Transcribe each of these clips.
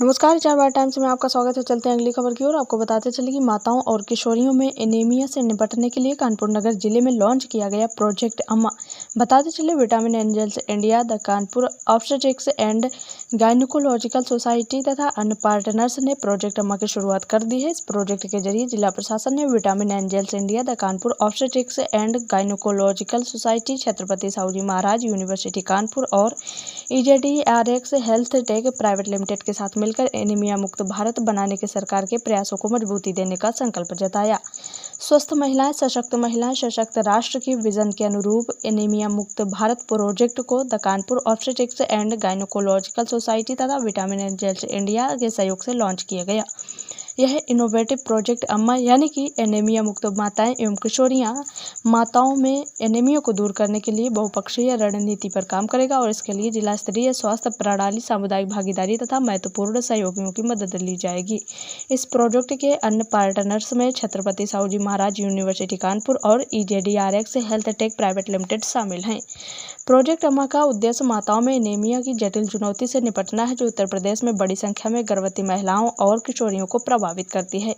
नमस्कार, 4 बार टाइम्स में आपका स्वागत है। चलते हैं अगली खबर की ओर। आपको बताते चले कि माताओं और किशोरियों में एनीमिया से निपटने के लिए कानपुर नगर जिले में लॉन्च किया गया प्रोजेक्ट अम्मा। बताते चले vitamin angels India, the Kanpur obstetrics and gynaecological society तथा अन्य पार्टनर्स ने प्रोजेक्ट अम्मा की शुरुआत कर दी है। इस प्रोजेक्ट के जरिए जिला प्रशासन ने vitamin angels India, the Kanpur obstetrics and gynaecological society, Chhatrapati Shahuji Maharaj university Kanpur और EZDRX health tech private limited के साथ मिलकर एनीमिया मुक्त भारत बनाने के सरकार के प्रयासों को मजबूती देने का संकल्प जताया। स्वस्थ महिलाएं, सशक्त राष्ट्र की विजन के अनुरूप एनीमिया मुक्त भारत प्रोजेक्ट को the Kanpur obstetrics and gynaecological society तथा विटामिन एंजल्स इंडिया के सहयोग से लॉन्च किया गया। यह इनोवेटिव प्रोजेक्ट अम्मा यानी कि एनीमिया मुक्त माताएं एवं किशोरियां माताओं में एनीमिया को दूर करने के लिए बहुपक्षीय रणनीति पर काम करेगा और इसके लिए जिला स्तरीय स्वास्थ्य प्रणाली, सामुदायिक भागीदारी तथा महत्वपूर्ण सहयोगियों की मदद ली जाएगी। इस प्रोजेक्ट के अन्य पार्टनर्स में छत्रपति साहूजी महाराज यूनिवर्सिटी कानपुर और EZDRX health tech private limited शामिल हैं। प्रोजेक्ट अम्मा का उद्देश्य माताओं में एनीमिया की जटिल चुनौती से निपटना है, जो उत्तर प्रदेश में बड़ी संख्या में गर्भवती महिलाओं और किशोरियों को प्रभावित करती है।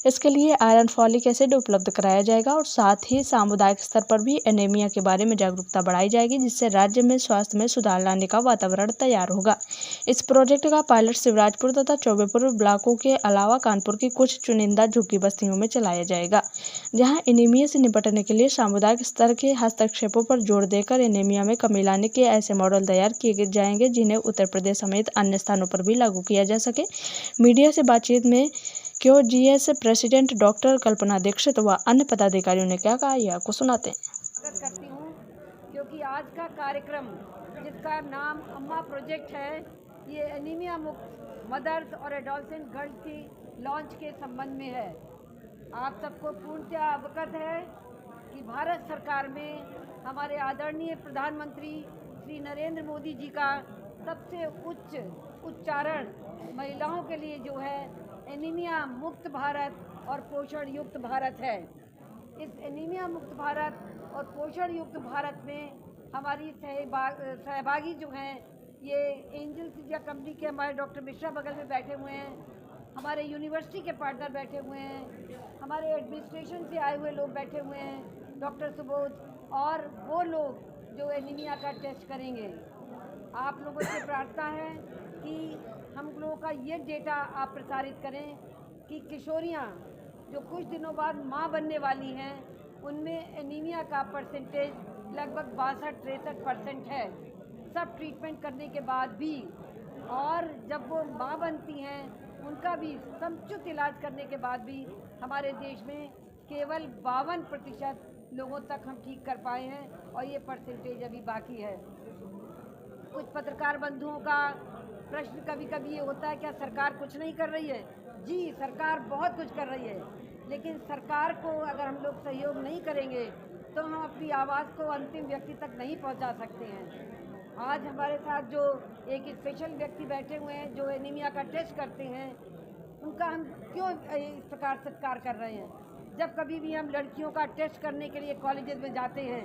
इसके लिए आयरन, फॉलिक एसिड उपलब्ध कराया जाएगा और साथ ही सामुदायिक स्तर पर भी एनीमिया के बारे में जागरूकता बढ़ाई जाएगी, जिससे राज्य में स्वास्थ्य में सुधार लाने का वातावरण तैयार होगा। इस प्रोजेक्ट का पायलट शिवराजपुर तथा चौबेपुर ब्लॉकों के अलावा कानपुर की कुछ चुनिंदा झुग्गी बस्तियों में चलाया जाएगा, जहां एनीमिया से निपटने के लिए सामुदायिक स्तर के हस्तक्षेपों पर जोर देकर एनीमिया में कमी लाने के ऐसे मॉडल तैयार किए जाएंगे जिन्हें उत्तर प्रदेश समेत अन्य स्थानों पर भी लागू किया जा सके। मीडिया से बातचीत में QGS प्रेसिडेंट डॉक्टर कल्पना दीक्षित व अन्य पदाधिकारियों ने क्या कहा, यह आपको सुनाते हैं। स्वागत करती हूँ क्योंकि आज का कार्यक्रम जिसका नाम अम्मा प्रोजेक्ट है, ये एनीमिया मुक्त मदर्स और एडोलसेंट गर्ल्स की लॉन्च के संबंध में है। आप सबको पूर्णतः अवगत है कि भारत सरकार में हमारे आदरणीय प्रधानमंत्री श्री नरेंद्र मोदी जी का सबसे उच्च उच्चारण महिलाओं के लिए जो है एनीमिया मुक्त भारत और पोषण युक्त भारत है। इस एनीमिया मुक्त भारत और पोषण युक्त भारत में हमारी सहभागी जो हैं, ये एंजल्स इंडिया कंपनी के हमारे डॉक्टर मिश्रा बगल में बैठे हुए हैं, हमारे यूनिवर्सिटी के पार्टनर बैठे हुए हैं, हमारे एडमिनिस्ट्रेशन से आए हुए लोग बैठे हुए हैं, डॉक्टर सुबोध, और वो लोग जो एनीमिया का टेस्ट करेंगे। आप लोगों से प्रार्थना है कि हम लोगों का ये डेटा आप प्रसारित करें कि किशोरियाँ जो कुछ दिनों बाद माँ बनने वाली हैं, उनमें एनीमिया का परसेंटेज लगभग 62-63% है, सब ट्रीटमेंट करने के बाद भी। और जब वो माँ बनती हैं, उनका भी समुचित इलाज करने के बाद भी हमारे देश में केवल 52% लोगों तक हम ठीक कर पाए हैं और ये परसेंटेज अभी बाकी है। कुछ पत्रकार बंधुओं का प्रश्न कभी कभी ये होता है, क्या सरकार कुछ नहीं कर रही है? जी, सरकार बहुत कुछ कर रही है, लेकिन सरकार को अगर हम लोग सहयोग नहीं करेंगे तो हम अपनी आवाज़ को अंतिम व्यक्ति तक नहीं पहुंचा सकते हैं। आज हमारे साथ जो एक स्पेशल व्यक्ति बैठे हुए हैं जो एनीमिया का टेस्ट करते हैं, उनका हम क्यों इस प्रकार सत्कार कर रहे हैं? जब कभी भी हम लड़कियों का टेस्ट करने के लिए कॉलेजेस में जाते हैं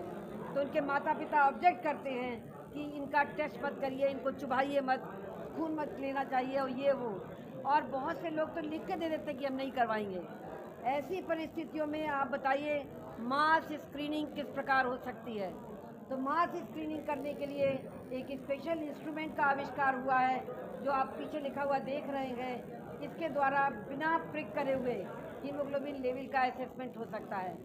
तो उनके माता पिता ऑब्जेक्ट करते हैं कि इनका टेस्ट मत करिए, इनको चुभाइए मत, खून मत लेना चाहिए और ये वो, और बहुत से लोग तो लिख के दे देते हैं कि हम नहीं करवाएंगे। ऐसी परिस्थितियों में आप बताइए मास स्क्रीनिंग किस प्रकार हो सकती है? तो मास स्क्रीनिंग करने के लिए एक स्पेशल इंस्ट्रूमेंट का आविष्कार हुआ है, जो आप पीछे लिखा हुआ देख रहे हैं। इसके द्वारा बिना प्रिक करे हुए हीमोग्लोबिन लेवल का असेसमेंट हो सकता है।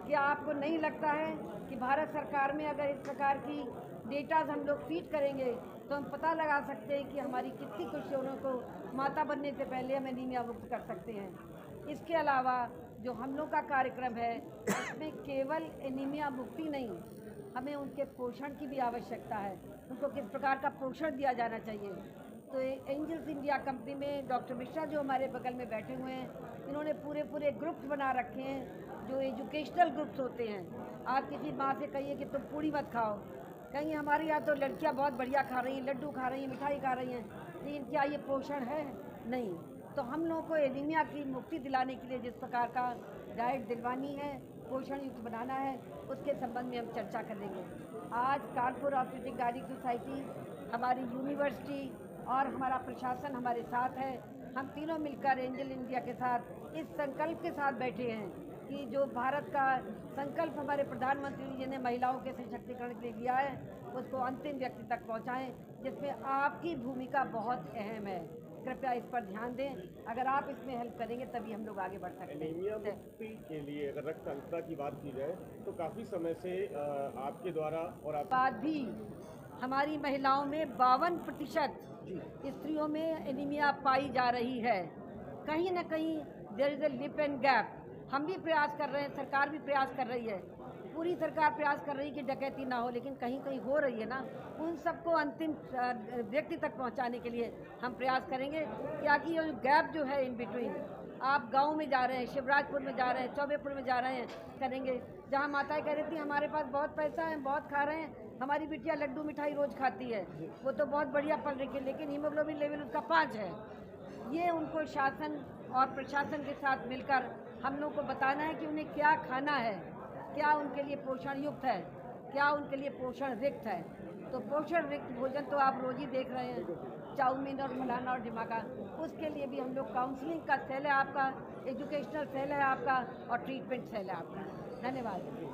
क्या आपको नहीं लगता है कि भारत सरकार में अगर इस प्रकार की डेटाज हम लोग फीड करेंगे तो हम पता लगा सकते हैं कि हमारी कितनी किशोरों को माता बनने से पहले हम एनीमिया मुक्त कर सकते हैं। इसके अलावा जो हम लोग का कार्यक्रम है, उसमें केवल एनीमिया मुक्ति नहीं, हमें उनके पोषण की भी आवश्यकता है। उनको किस प्रकार का पोषण दिया जाना चाहिए। तो एंजल्स इंडिया कंपनी में डॉक्टर मिश्रा जो हमारे बगल में बैठे हुए हैं, इन्होंने पूरे ग्रुप्स बना रखे हैं जो एजुकेशनल ग्रुप्स होते हैं। आप किसी माँ से कहिए कि तुम पूड़ी मत खाओ, कहीं हमारे यहाँ तो लड़कियाँ बहुत बढ़िया खा रही हैं, लड्डू खा रही हैं, मिठाई खा रही हैं, लेकिन क्या ये पोषण है? नहीं। तो हम लोगों को एनीमिया की मुक्ति दिलाने के लिए जिस प्रकार का डाइट दिलवानी है, पोषण युक्त बनाना है, उसके संबंध में हम चर्चा करेंगे। आज कानपुर ऑब्स्टेट्रिक गायनिक सोसाइटी, हमारी यूनिवर्सिटी और हमारा प्रशासन हमारे साथ है। हम तीनों मिलकर एंजल इंडिया के साथ इस संकल्प के साथ बैठे हैं कि जो भारत का संकल्प हमारे प्रधानमंत्री जी ने महिलाओं के सशक्तिकरण के लिए लिया है उसको अंतिम व्यक्ति तक पहुंचाएं, जिसमें आपकी भूमिका बहुत अहम है। कृपया इस पर ध्यान दें। अगर आप इसमें हेल्प करेंगे तभी हम लोग आगे बढ़ सकते हैं। एनीमिया मुक्ति के लिए अगर रक्त अंतता की बात की जाए तो काफ़ी समय से आपके द्वारा और आप बाद भी हमारी महिलाओं में 52% स्त्रियों में एनीमिया पाई जा रही है। कहीं ना कहीं there is a leap and gap. हम भी प्रयास कर रहे हैं, सरकार भी प्रयास कर रही है, पूरी सरकार प्रयास कर रही है कि डकैती ना हो, लेकिन कहीं कहीं हो रही है ना। उन सबको अंतिम व्यक्ति तक पहुंचाने के लिए हम प्रयास करेंगे। ताकि ये गैप जो है इन बिटवीन, आप गांव में जा रहे हैं, शिवराजपुर में जा रहे हैं, चौबेपुर में जा रहे हैं, करेंगे जहां माताएं कह रही थी हमारे पास बहुत पैसा है, बहुत खा रहे हैं, हमारी बिटिया लड्डू मिठाई रोज खाती है, वो तो बहुत बढ़िया पल रही है, लेकिन हीमोग्लोबिन लेवल उसका 5 है। ये उनको शासन और प्रशासन के साथ मिलकर हम लोग को बताना है कि उन्हें क्या खाना है, क्या उनके लिए पोषण युक्त है, क्या उनके लिए पोषण रिक्त है। तो पोषण रिक्त भोजन तो आप रोज ही देख रहे हैं, चाउमीन और फलाना और ढिमाका। उसके लिए भी हम लोग काउंसलिंग का सेल है आपका, एजुकेशनल सेल है आपका और ट्रीटमेंट सेल है आपका। धन्यवाद।